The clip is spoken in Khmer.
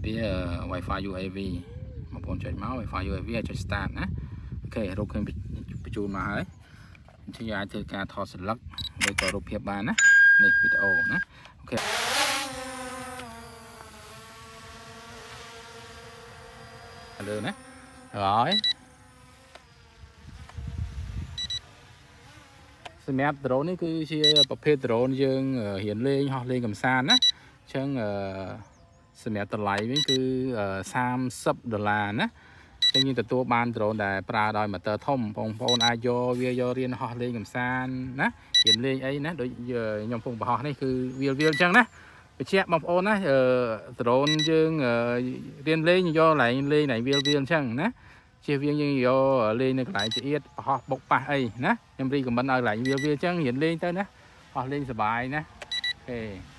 phía Wi-Fi UAV một con chạy máu Wi-Fi UAV chạy start nè ok rútขึ้นไปจูนมาให้ที่ยายถือการถอดสลักโดยตัวรูปเพียบบานนะนี่วิดีโอนะโอเคเลยนะrồi Smart drone នេះគឺជាប្រភេទ drone យើងរៀនលេងហោះលេងកំសាន្តណាអញ្ចឹងសម្រាប់តម្លៃវិញគឺ$30ណាអញ្ចឹងយើងទទួលបាន drone ដែលប្រើដោយ motor ធំបងប្អូនអាចយកវាយករៀនហោះលេងកំសាន្តណារៀនលេងអីណាដូចខ្ញុំពងបរោះនេះគឺវាអញ្ចឹងណាបញ្ជាក់បងប្អូនណា drone យើងរៀនលេងយកកន្លែងលេងไหนវាអញ្ចឹងណាជៀសវាងយើងយកលេងនៅកន្លែងចៀតបរោះបុកប៉ះអីណាខ្ញុំរីកមិនឲ្យកន្លែងវាអញ្ចឹងរៀនលេងទៅណាអស់លេងសប្បាយណាអូខេ